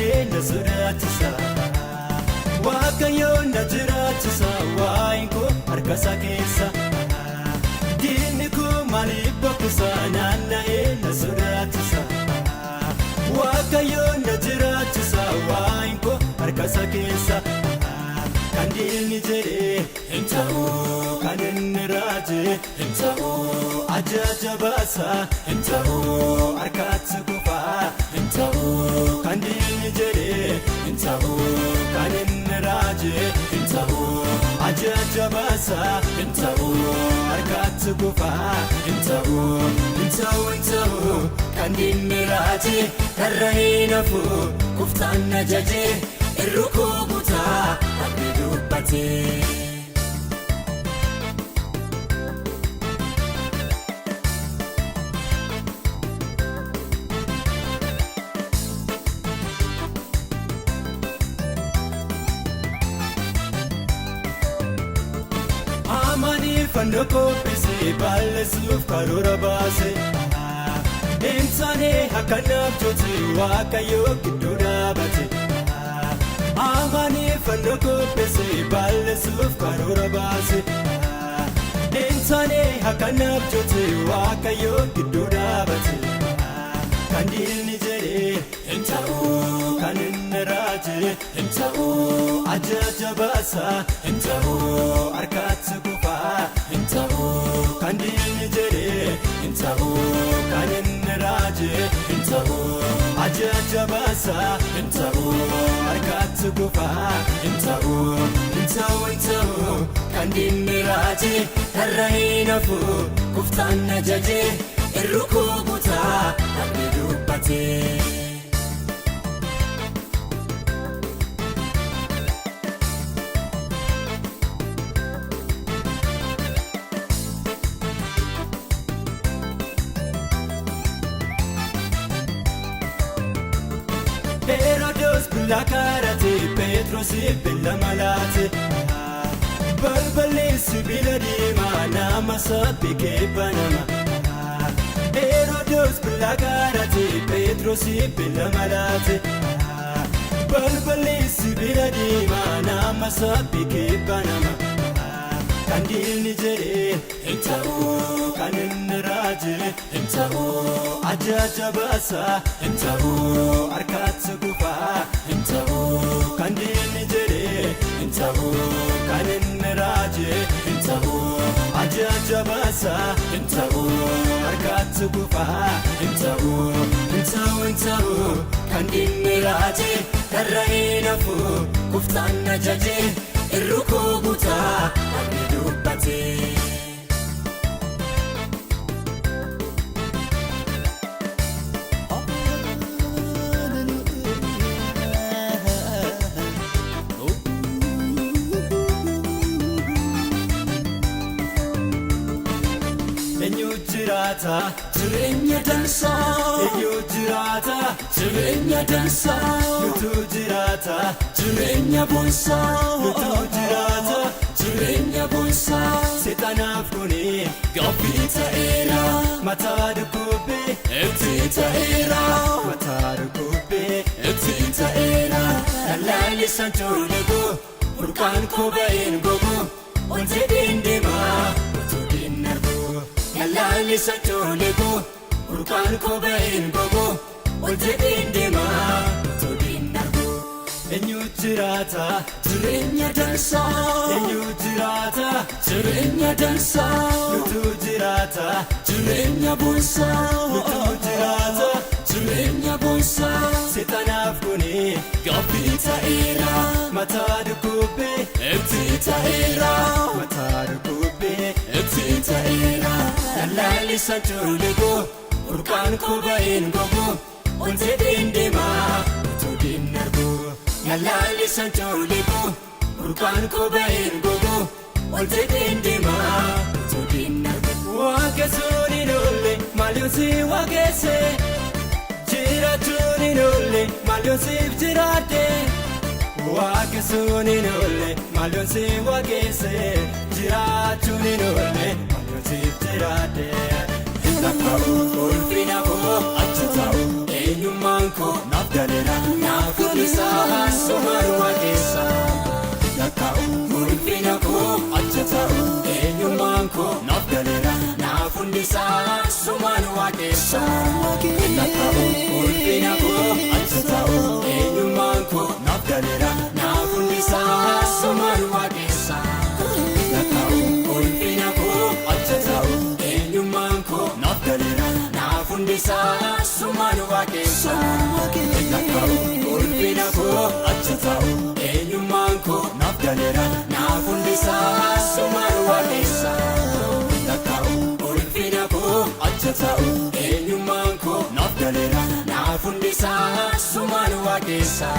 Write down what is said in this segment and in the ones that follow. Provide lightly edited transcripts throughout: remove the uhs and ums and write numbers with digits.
na sodaachisa Waaqayyoon na jiraachisa waa'een koo harka isaa keessa diinni koo maaliif boqqisa naanna'ee na sodaachisa Waaqayyoon na jiraachisa waa'een koo harka isaa keessa kan diinni jedhee hin ta'u kan inni raaje hin ta'u ajaja baasa hin ta'u harkaatti kufaa hin ta'u kan diinni jedhee hin ta'u kan inni raaje hin ta'u ajaja baasa hin ta'u harkaatti kufaa hin ta'u kan diinni raaje karra hin hafu kuftaan ajaje irrukoo butaa abdii dubbatee. Fannoo qopheessee balleessuuf karoora baase Deemsaanii akkanaaf joote Waaqayyoo gidduu dhaabate Amaanii fannoo qopheessee balleessuuf karoora baase Deemsaanii akkanaaf joote Waaqayyoo gidduu dhaabate Kan diinni jedhee hin ta'u kan inni raaje hin ta'u ajaja baasa hin ta'u harkaatti kufaa hin ta'u kan diinni jedhee hin ta'u kan inni raaje hin ta'u ajaja baasa hin ta'u harkaatti kufaa hin ta'u kan diinni raaje karra hin hafu kuftaan ajaje irrukoo butaa abdii dubbatee. Herodos bilakaarate Petrosi billa malaate balballeessi bila diimaa nama sabbikee banama Herodos bilakaarate Petrosi billa malaate balballeessi bila diimaa nama sabbikee banama kan diinni jedhee hin ta'u kan inni raaje hin ta'u ajaja baasa hin ta'u harkaatti kufaa hin ta'u kan diinni jedhee hin ta'u kan inni raaje hin ta'u ajaja baasa hin ta'u harkaatti kufaa hin ta'u kan diinni raaje karra hin hafu kuftaan ajaje irrukoo butaa abdii dubbatee. Jireenya dansaa eenyu jiraata jireenya dansaa nutu jiraata jireenya boonsaa nutu jiraata jireenya boonsaa seexanaaf kuni gaaffii ta'eera mataa dhukkubee itti ta'eera mataa dhukkubee itti ta'eera lallaallisaan joolego burqaan kooba'een gogo wanti dindeemaa utuu dinnargu lallaallisaan joolego burqaan kooba'een gogo wanti dindeemaa utuu dinnargu eenyu jiraata jireenya dansaa eenyu jiraata jireenya dansaa nutu jiraata jireenya boonsaa nutu jiraata jireenya boonsaa seexanaaf kuni gaaffii ta'eera mataa dhukkubee itti ta'eera mataa dhukkubee itti ta'eera lallaallisaan joolego burqaan kooba'een gogo wanti dindeemaa utuu dinnargu lallaallisaan joolego burqaan kooba'een gogo wanti dindeemaa utuu dinnargu waaqessuun hin oolle maalyoonsi waaqesse jiraachuun hin oolle maalyoonsiif jiraadde waaqessuun hin oolle maalyoonsi waaqesse jiraachuun hin oolle maalyoonsiif jiraadde hin takka'u ulfina koo achi ta'u eenyummaan koo naaf galeera naaf ulfisaa sumaan waaqessa lakkaa'u ulfina koo acha taa'u eenyummaan koo naaf galeera naaf ulfisaa sumaan waaqessa lakkaa'u ulfina koo acha taa'u eenyummaan koo naaf galeera naaf ulfisaa sumaan waaqessa lakkaa'u ulfina koo acha taa'u eenyummaan koo naaf galeera naaf ulfisaa sumaan waaqessa lakkaa'u ulfina koo acha taa'u eenyummaan koo naaf galeera naaf ulfisaa sumaan waaqessa lakkaa'u ulfina koo acha taa'u eenyummaan koo naaf galeera naaf ulfisaa sumaan waaqessa.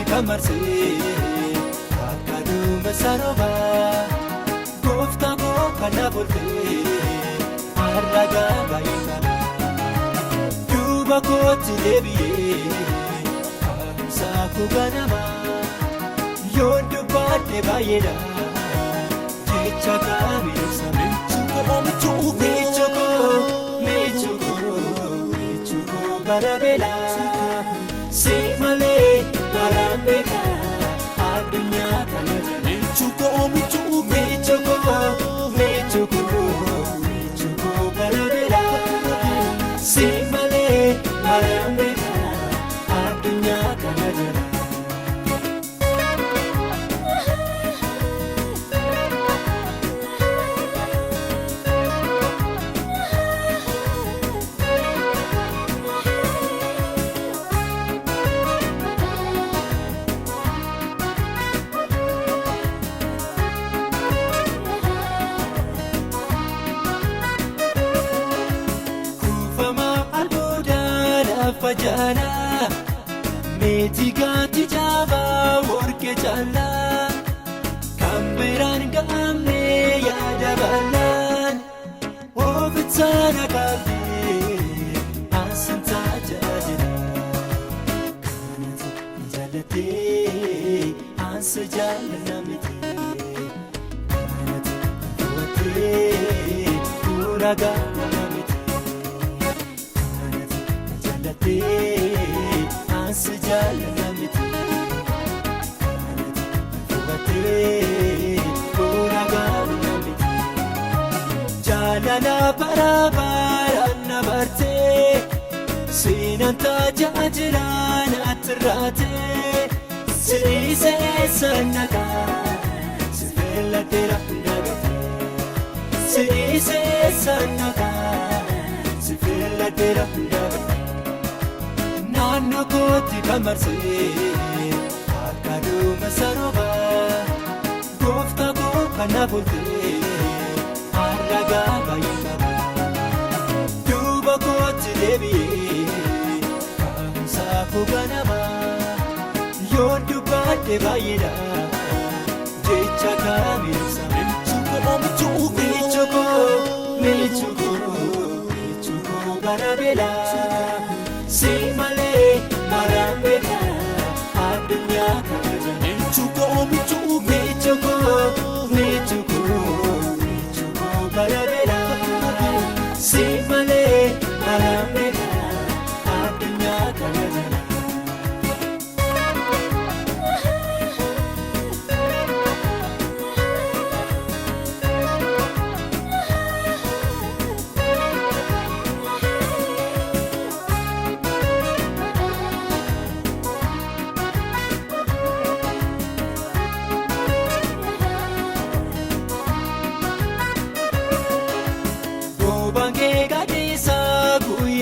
Kamarsee akka duuma sarooba gooftaa koo kanaaf olfee harragaa baay'inaan duuba kootti deebi'ee kaa'umsaa koo ganamaa yoon dubbaadhe baay'eedha jecha kaamiidhagsa michukoo barabeelaa si malee. Barambeka adunya kanaja michuko barabera simale barambeka adunya kanaja Fajana meetigati jaba worke jala kamberan gamne yaada balan ofitsana kabe asanta jajira kanati jalate asjala namite kanati wate uraga Asjala namiti, fubatee koraga namiti. Jalala barabara nabartee, sinanta jajiraan atirraatee. Sirisee sannaga, sifelatera nagatee. Sirisee sannaga, sifelatera nagatee. Naanno kootti kamarsee akka duuma sarooba gooftaa koo kanaaf olfee harragaa baay'inaan duuba kootti deebi'ee kaa'umsaa koo ganamaa yoon dubbaadhe baay'eedha jecha kaamiidhagsa michukoo barabeelaa. Si malee barambeka adunya kanaja michukoo barabera si malee barambeka adunya kanaja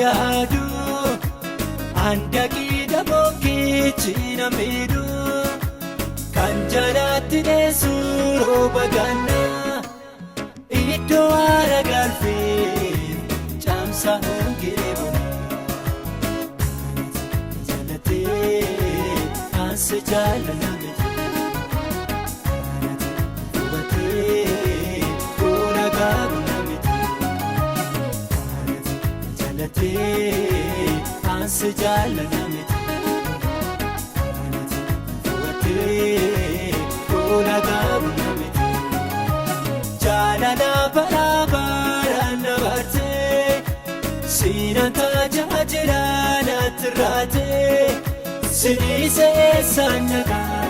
yaadu handaqii bokkichi na miidhu kan jalaatti dheessu rooba gannaa iddoo aara galfii caamsa hongiree bonaa jalatee ansi jaalala miti hubatee fuula gaabuna miti jalatee ansi jaalala miti hubatee fuula gaabuna miti jaalala baraabaraan na bartee siinaan tajaajila natti raatee siniisa eessaan nagaa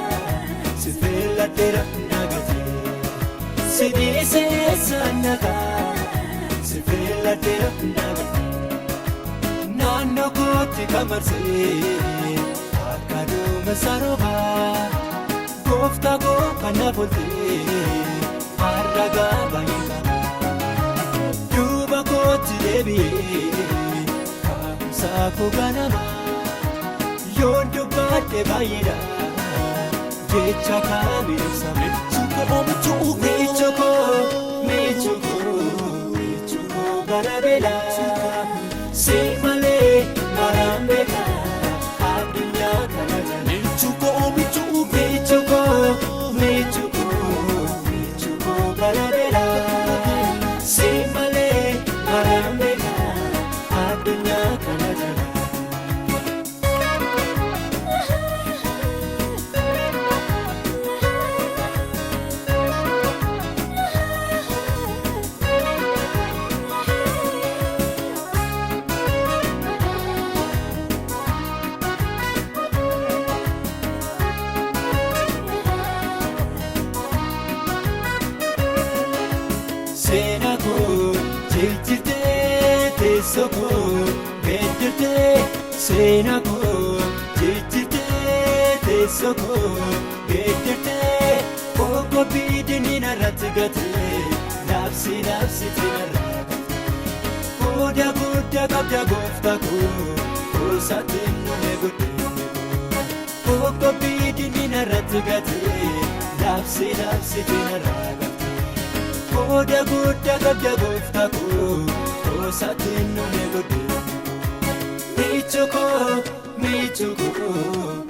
si filladheera nagatee siniisa eessaan nagaa si filladheera nagatee naannoo kootti kamarsee akka duumessa roobaa gooftaa koo kan na boltee har'a gaabaayee qaba duuba kootti deebi'ee kaa'umsaa koo ganamaa yoon dubbadhe baay'eedha jecha kaamiidhagsa michukoo bara beelaa si malee maraan beekaa addunyaa kana jala michukoo bara beelaa si malee maraan beekaa addunyaa kana jala Seenaa koo jijjiirtee teessoo koo geeddartee seenaa koo jijjiirtee teessoo koo geeddartee qoqqobbii dinniin irratti gatee labsitee narraa qooda guddaa qabda gooftaa koo kuusaatti nume guddee qoqqobbii dinniin irratti gatee labsitee narraa qooda guddaa qabda gooftaa koo kuusaatti nume guddee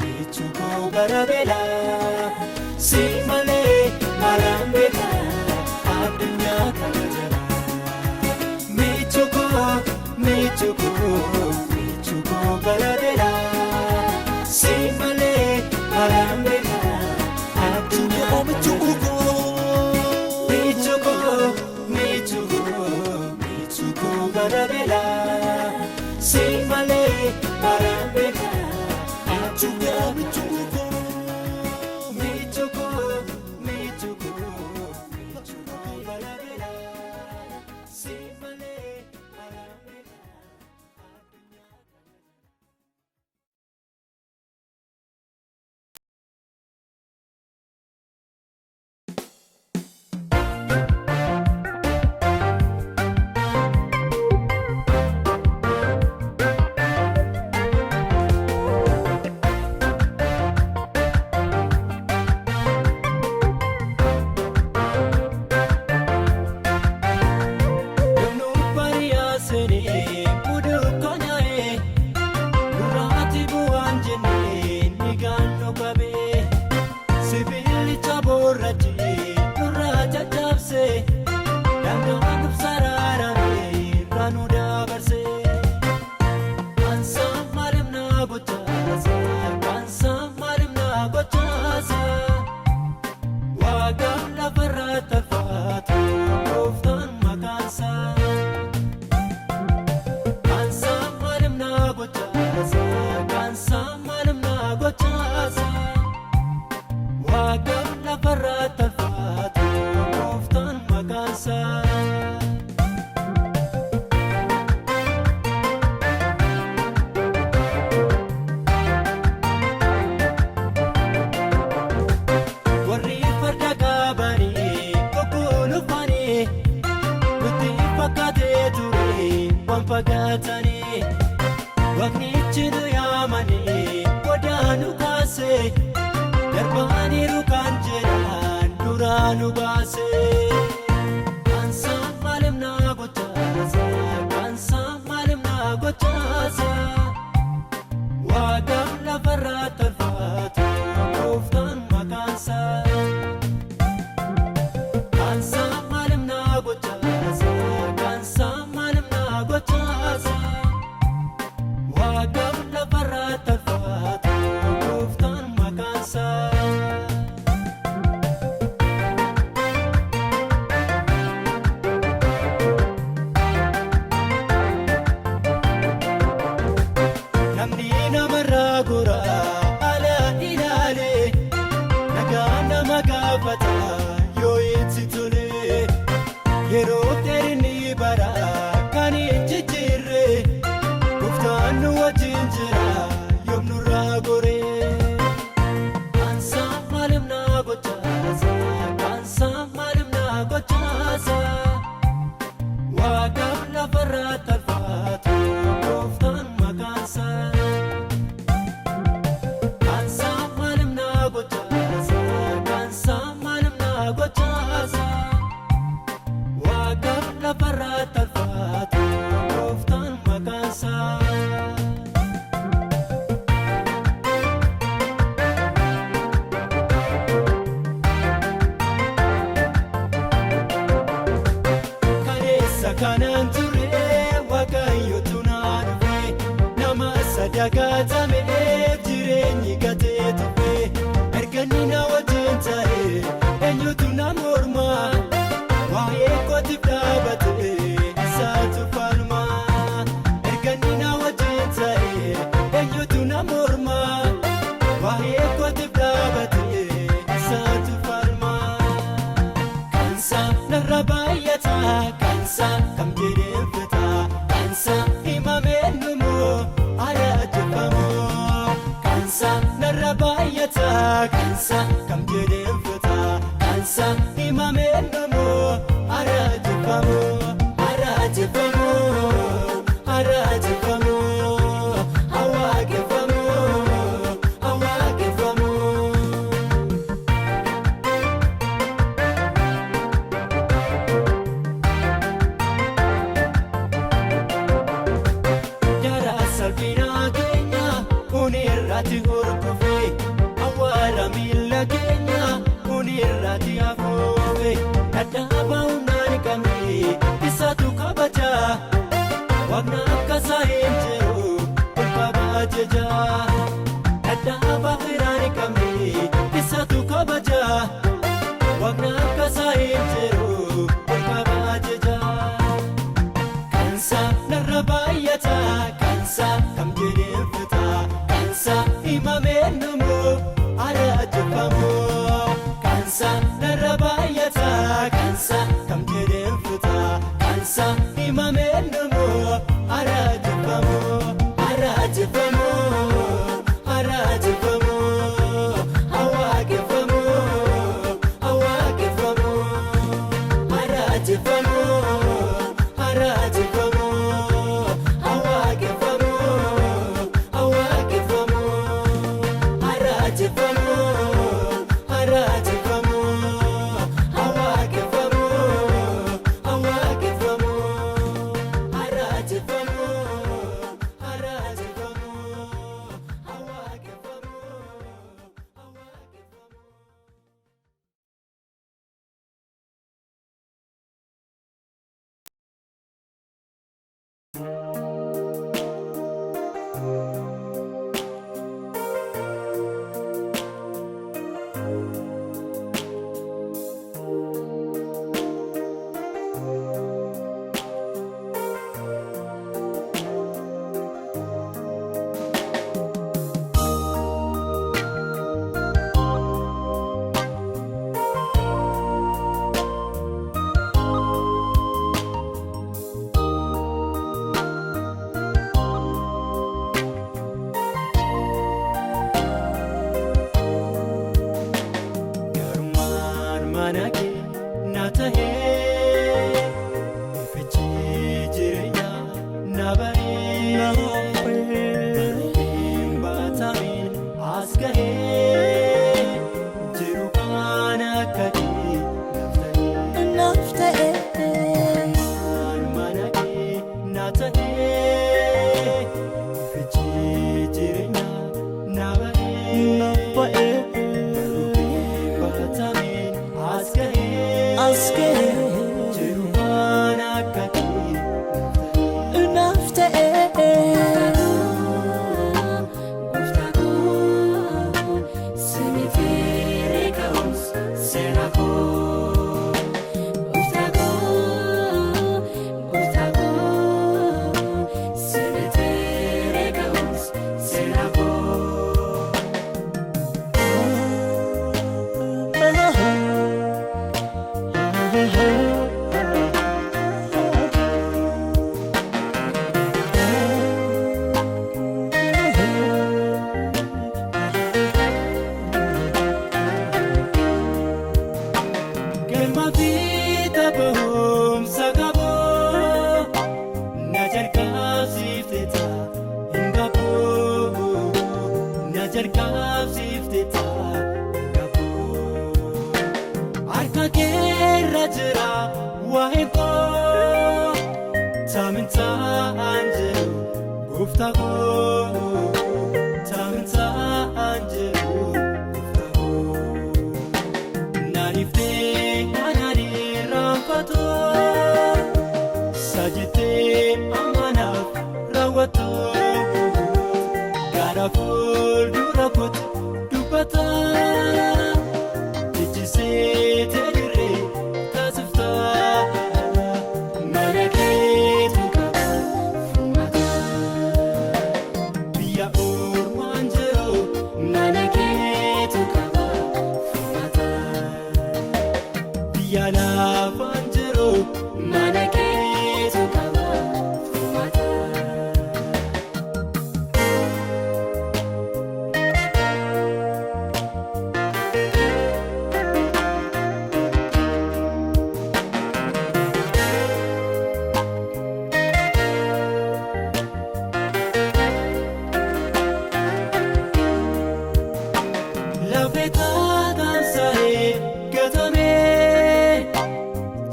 michukoo bara beelaa si malee maraan beekaa addunyaa kana jala michukoo bara beelaa si malee maraan beekaa addunyaa kana jala michukoo bara beelaa si malee maraan beekaa addunyaa michukoo bara beelaa si malee maraan beekaa. nu baase kansa malim na gochaasa kansa malim na gochaasa waadam lafarra tarfaatu gooftaan maqaansa kansa malim na gochaasa kansa malim na gochaasa waadam lafarra tarfaatu gooftaan maqaansa namni namarra gora ala ilaale nagaa nama gaafata yoo itti tole yeroo dheerinni bara kan hin jijjiirre gooftaan nu wajjin jira yoom nurraa gore kansa malim na gochaasa kansa malim na gochaasa waadam lafarra tarfaatu gooftaan maqaansa kansa malim na gochaasa kansa malim na gochaasa waadam lafarra tarfaatu gooftaan maqaansa kanan ture waaqayyotu naa dhufe nama sadaqatameef jireenyi gatee tufe erganni na wajjin ta'e eenyutu na morma waa'ee kootiif dhaabate isaatu falma erganni na wajjin ta'e eenyutu na morma waa'ee kootiif dhaabate isaatu falma kansa narra baay'ata kansa kam jedheen fita kansa himameen dhumu araajeffamu kansa narra baay'ata kansa kam jedheen fita kansa himameen dhumu araajeffamu araajeffamu araajeffamu hawaaqeffamu hawaaqeffamu salphina keenya kunirratti hordofe awwaara miilla keenya kunirratti afoofe dadhaabaa humnaan qabne isaatu kabaja waaqna akkasaa hin jiru ol qabaa jeja dadhaabaa hiraan qabne isaatu kabaja waaqna akkasaa hin jiru ol qabaa jeja kansa narra baay'ata kansa kam jedheen fita kansa himameen dhumu araajeffamu kansa narra baay'ata kansa kam jedheen fita kansa himameen dhumu araajeffamu araajeffamu araajeffamu hawaaqeffamu hawaaqeffamu araajeffamu araajeffamu hawaaqeffamu hawaaqeffamu araajeffamu araajeffamu hawaaqeffamu hawaaqeffamu araajeffamu araajeffamu hawaaqeffamu hawaaqeffamu serkaaf sifteta gabu arka keerra jira waa'ee koo taminta anjiru gufta koo taminta anjiru gufta koo nanifte anani rampato sajite amanaf rawato Garaful durakot dubata Tijise terire tasifta Marake tukaba fumata Biya ormanjero Marake tukaba fumata Biya lavanjero Marake tukaba fumata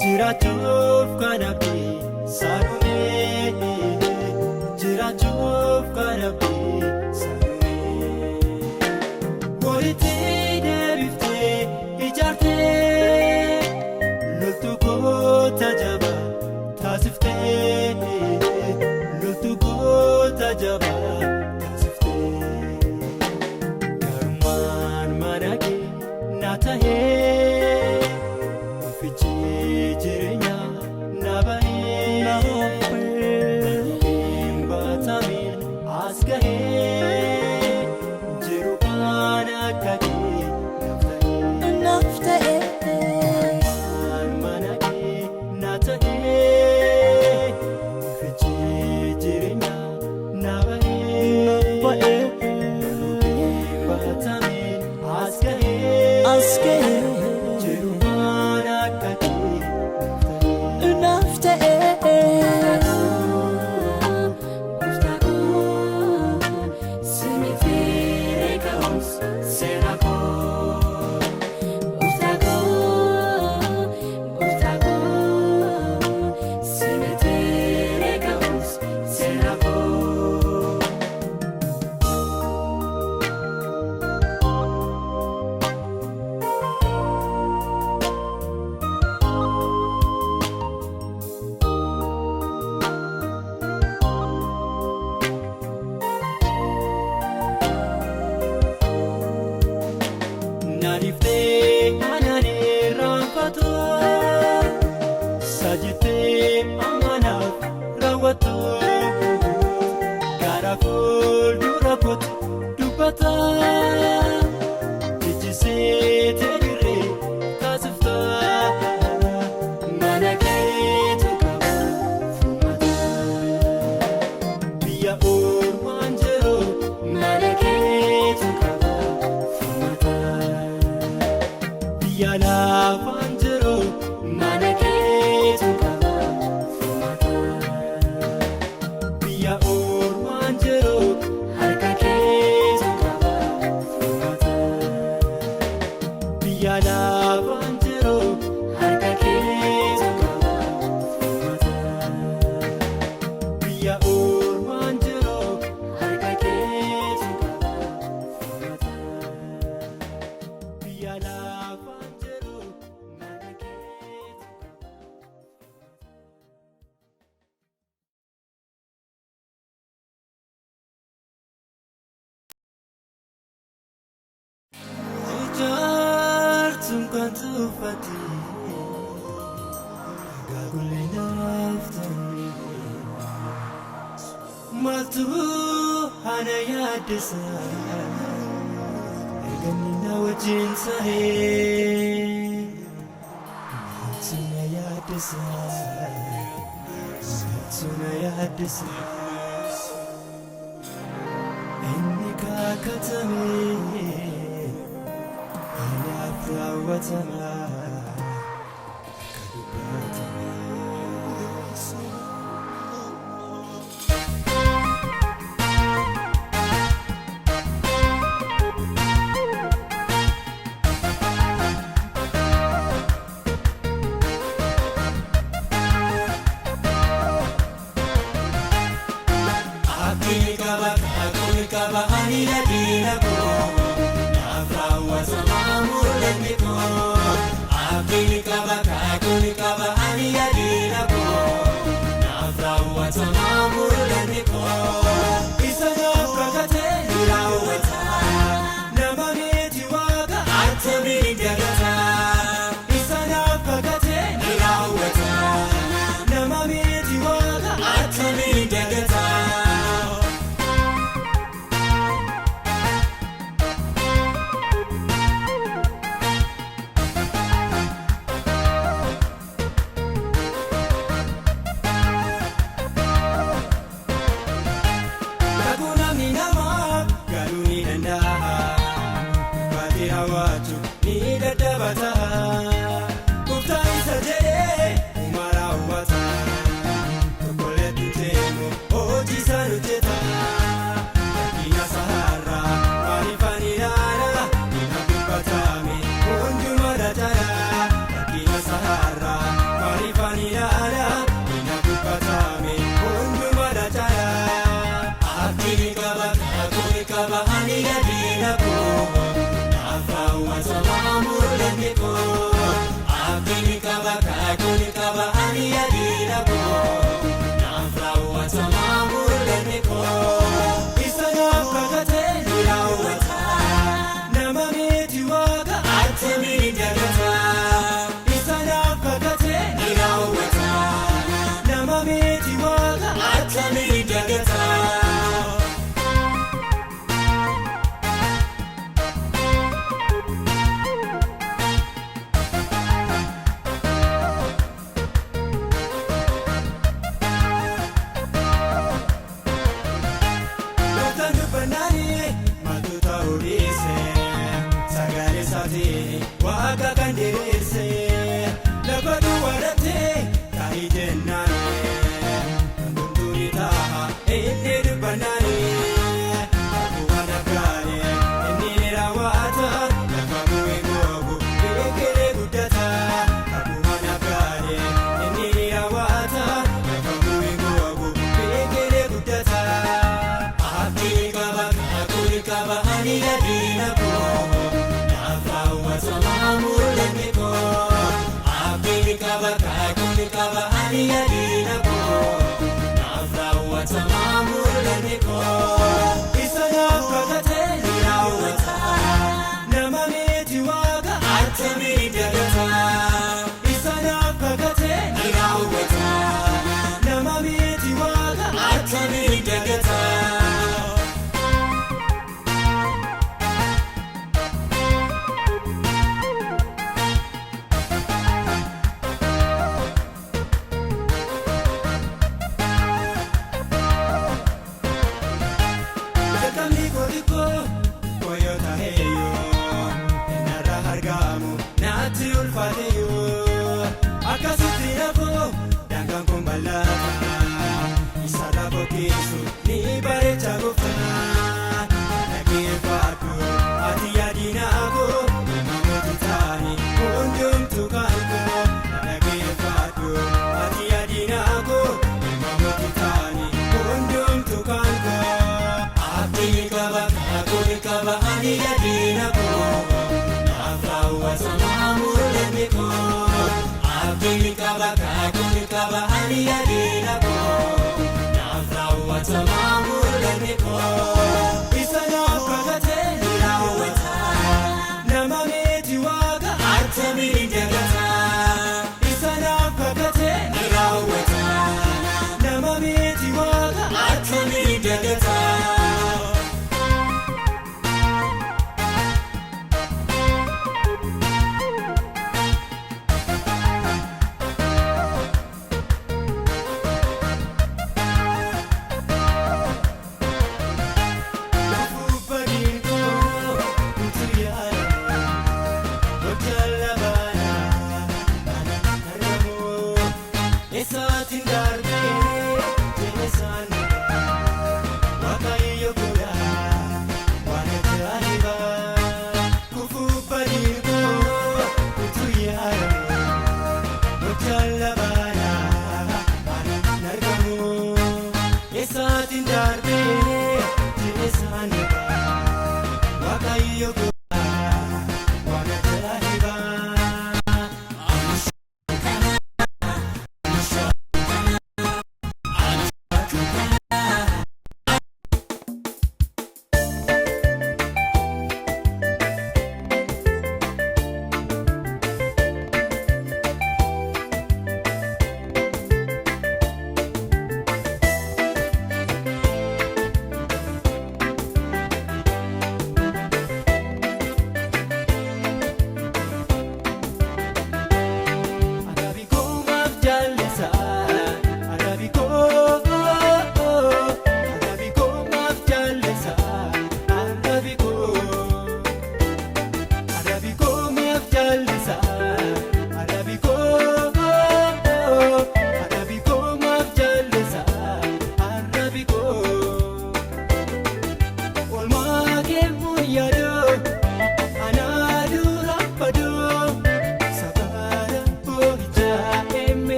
Jirachuuf kanabe sarume Jirachuuf kanabe sarume Walitti deebifte ijaarte Loltuu goota jaba taasifte Loltuu goota jaba taasifte Garummaan mana kee na tahee Fichi jirenya nabae Imbatamin asgahe Jiru kana kage naftae Manake natae Fichi jirenya nabae Imbatamin asgahe Jiru kana kage Nanifte anani rampato Sajite amanaf rawato Garaful durakot dubata Tijise terire tasifta Manake tukaba fumata Biya ormanjero Manake tukaba fumata Biya lavanjero Manake tukaba fumata Biya ormanjero harka kee tukaba fumata Biya lavanjero harka kee tukaba fumata Biya ormanjero harka kee tukaba fumata Biya lavanjero manake Ijartum kan tufati Gagule naftani Maltu hana yadisa Erganina wajin sahe Maltuna yadisa Maltuna yadisa Ennika katame Watama diina koo naaf raawwatamaa mul'anni koo abdiin qaba kaakuun qaba ani diina koo naaf raawwatamaa mul'anni koo isa naaf kakatee ni raawwata nama miti waaqa attamiin dagata isa naaf kakatee ni raawwata nama miti waaqa attamiin dagata. Waaqa kan diriirsee lafa duwwaadhattee taa'ii jennaanii guntuun ta'a inni dubbanaanii akkuma naggaanii inni ni raawwata lafa bu'ee googu beekelee guddata akkuma naggaanii inni ni raawwata lafa bu'ee googu beekelee guddata abdii qaba kaakuun qaba ani diina koo. Mul'anni koo abdiin qaba kaakuun qaba ani diina koo naaf raawwatamaa mul'anni koo isa naaf kakatee ni raawwata nama miti waaqa attamiin dagata isa naaf kakatee ni raawwata nama miti waaqa attamiin dagata.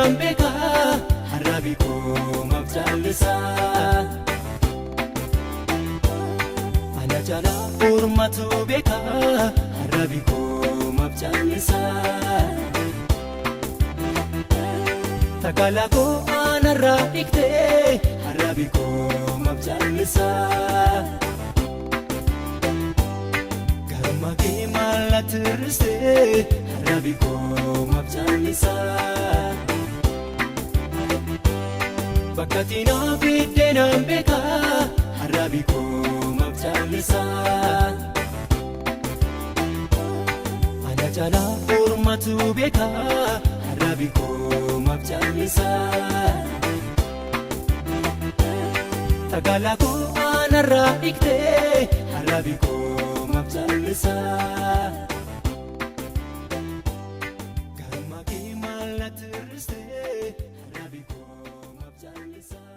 biddeenaan beekaa arraabi koo maaf caallisaa. Ana jaalaa ormatu beekaa arraabi koo maaf caallisaa. Takala koo anarraa dhiqtee arraabi koo maaf caallisaa. Garuma kee maal tirristee arraabi koo maaf caallisaa. Bakka xiinaa biddeenaan beekaa arraabi koo maaf caallisaa. Ana jaalaa ormatu beekaa arraabi koo maaf caallisaa. Takala koo anarraa dhiqtee arraabi koo maaf caallisaa. Garuma kee maal tirristee arraabi koo maaf caallisaa.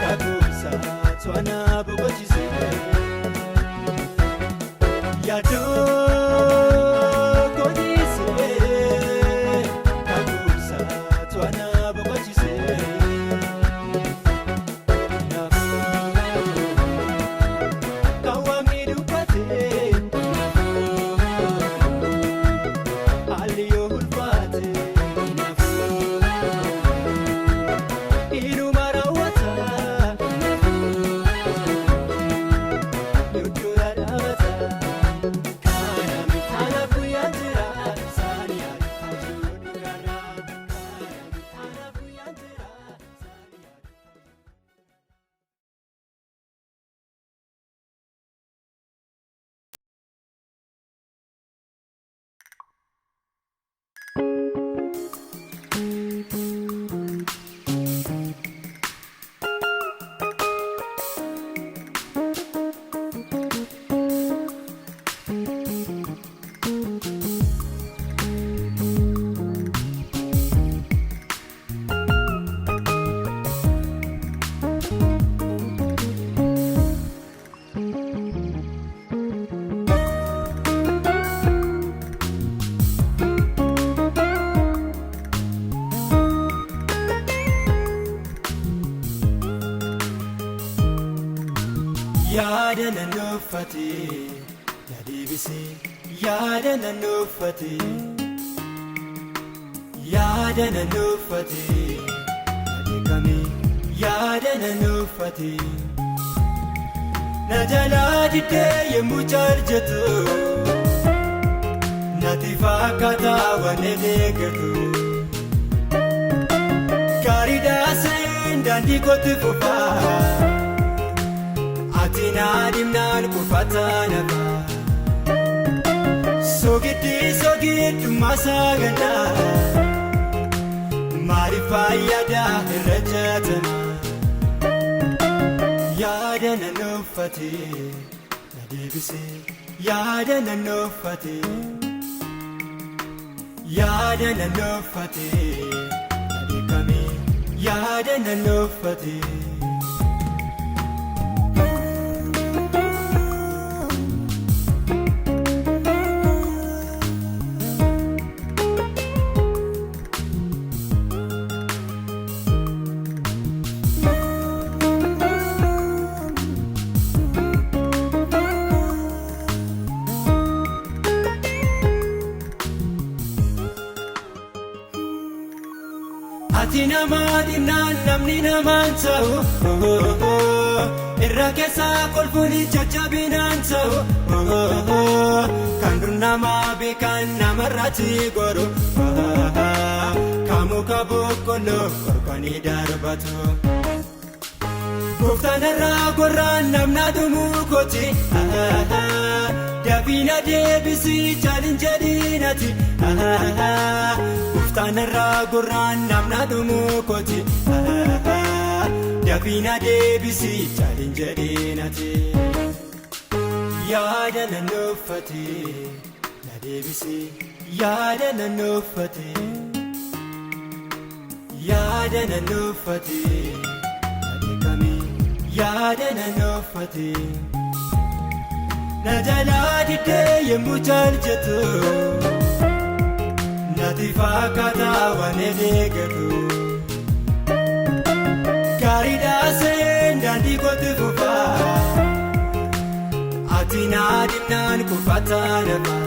Kakusa yaada nannoofate na deebisee yaada nannoofate yaada nannoofate na deekamee yaada nannoofate na jalaa diddee yemmuu caalchatu natti fakkaataa waan eeggatu gaariidhaaseen daandii kootti fufaa ati naa dhimnaan kufataa nafaa sogiddummaa saganaa maaliif fayyadaa irra jaatama yaada nannoofate na deebisee yaada nannoofate yaada nannoofate na deekamee yaada nannoofate ati namaa dhimnaan namni namaan ta'u irra keessaa kolfuun jajjabinaan ta'u kan dur namaa beekan namarratti goru kamuu boqqolloo korkanii darbatu gooftaan irraa gorraan namna dhumuu kooti dafiina deebisii jaalin jedhiinati gooftaan irraa gorraan namna dhumuu kooti dafiina deebisii jaalin jedhiinati yaada nannoofate na deebisee yaada nannoofate yaada nannoofate na deekamee yaada nannoofate na jalaa diddee yemmuu caalchatu natti fakkaataa waan eeggatu gaariidhaaseen daandii kootti fufaa ati naa dhimnaan kufataa nafaa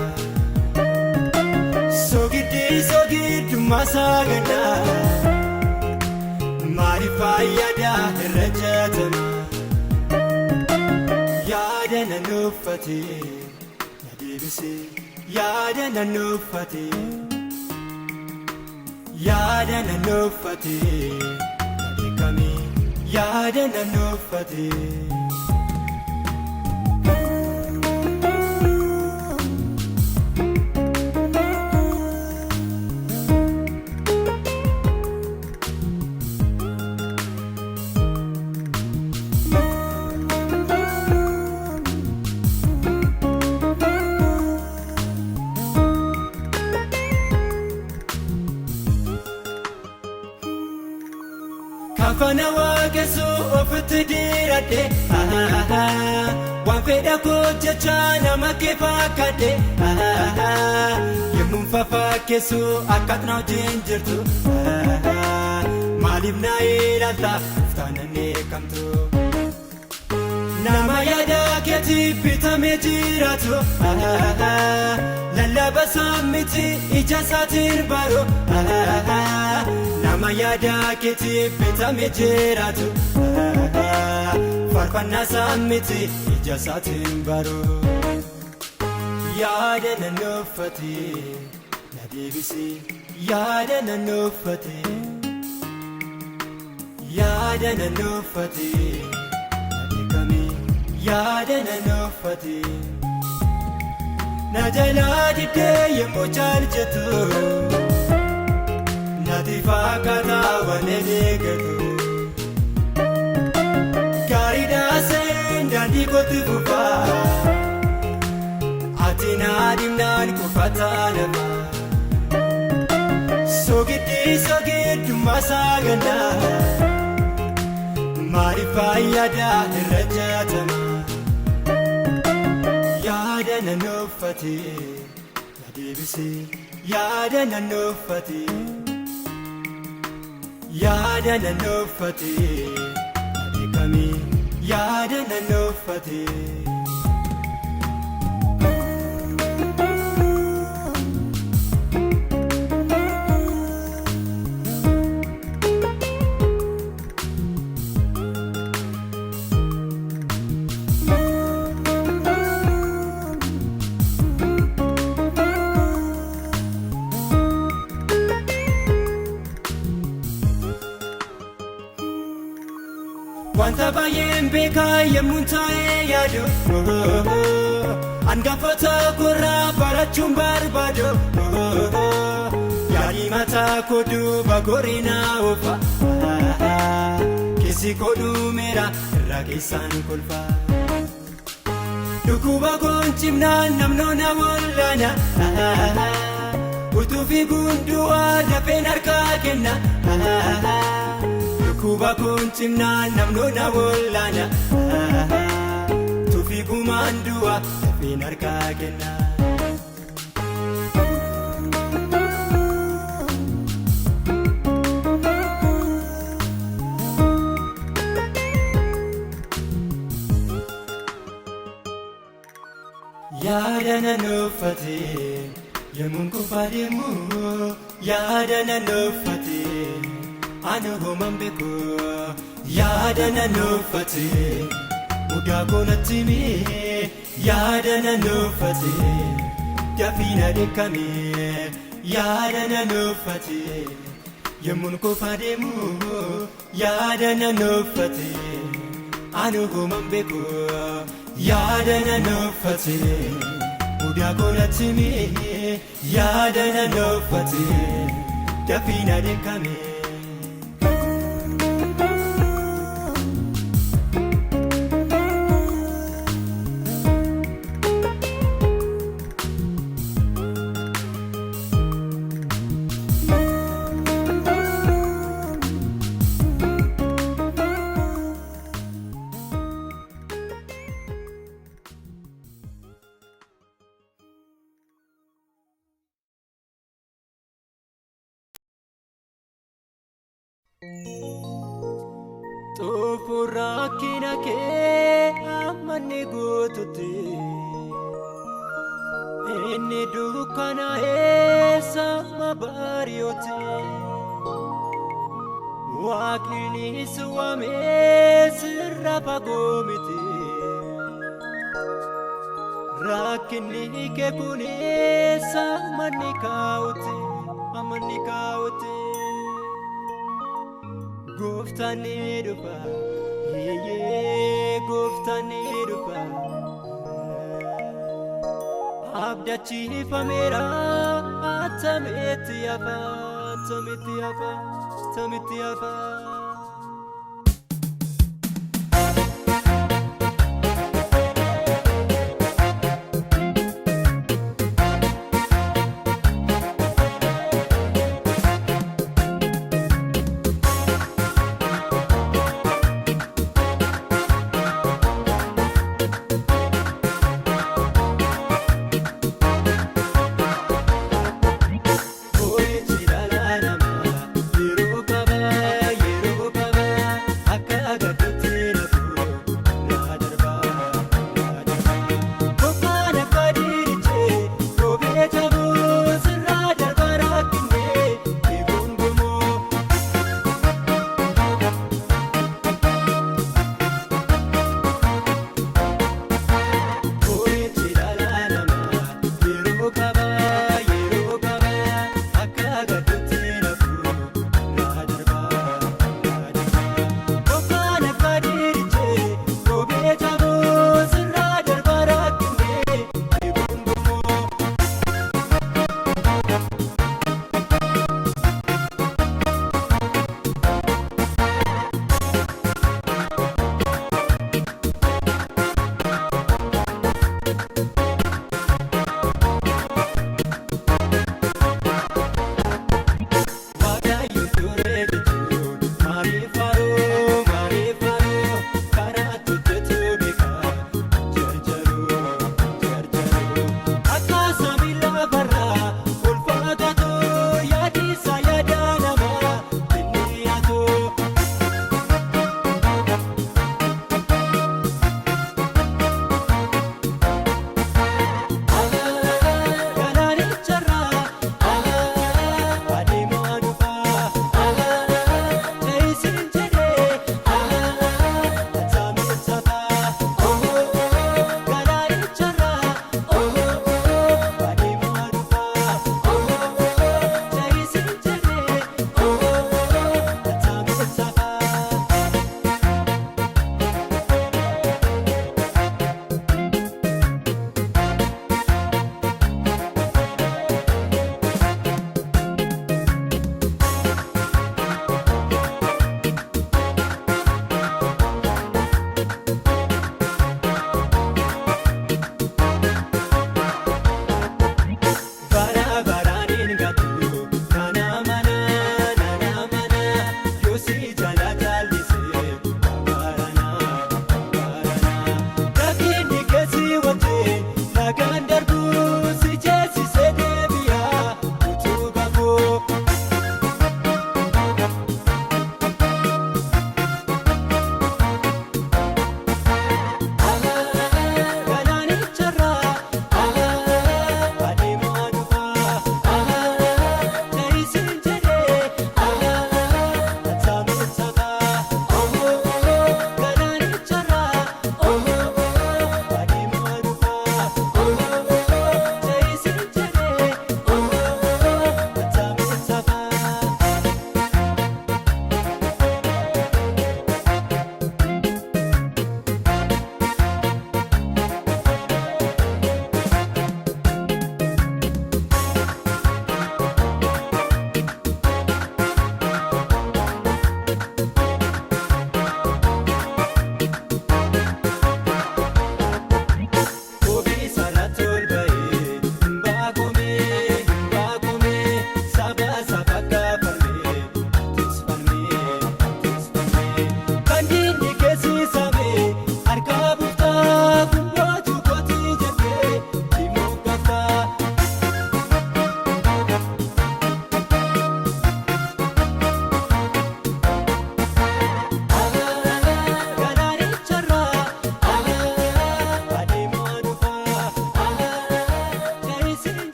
sogiddummaa saganaa maaliif fayyadaa irra jaatama yaada nannoofate na deebisee yaada nannoofate yaada nannoofate na deekamee yaada nannoofate kafana waaqessu ofitti diiradhe waan fedha koo jecha nama kee fakkadhe yemmuun fafakkeessu akkas na wajjin jirtu maaliif na ilaalta uftaan eekamtu nama yaada keetiif bitamee jiraatu lallaba sammiti ija isaatiin baru nama yaada keetiif bitamee jiraatu faarfannaa sammiti ija isaatiin baru yaada nannoofate na deebisee yaada nannoofate yaada nannoofate na deekamee yaada nannoofate na jalaa diddee yemmuu caalchatu natti fakkaataa waan eeggatu gaariidhaaseen daandii kootti fufaa ati naa dhimnaan kufataa nafaa sogiddummaa saganaa maaliif fayyadaa irra jaatama yaada nannoofate na deebisee yaada nannoofate yaada nannoofate na deekamee yaada nannoofate baay'een beekaa yemmuun taa'ee yaadu hangafata korraa barachuun barbaadu yaadii mataa koo duuba gorinaa ofa keessi koo dhumeera irraa keessaan kolfa dhukkuba koon cimnaan namnoona wallaana utuu fi gundu'aa dafeen harkaa kenna dhukkuba koon cimnaan namnoona wallaana utuu fi gumaandu'aa dafeen harkaa kenna. Yaadana nuffate yemmuun kufaa deemu yaadana nuffate ani homaan beeku yaadana nuffate mudaa koonatti himee yaadana nuffate dafiina deekame yaadana nuffate yemmuun kufaa deemu yaadana nuffate ani homaan beeku yaadana nuffate mudaa koonatti himee yaadana nuffate dafiina deekame. Tofurraa kina kee amanni gootutti inni dukkana eessa mabaariyooti waaqni suwamee sirra fagoo miti rakkinni kee kun eessa amanni kaawuti. Gooftaan ni dhufa yeeyee gooftaan ni dhufa abdachiifameera attamitti hafa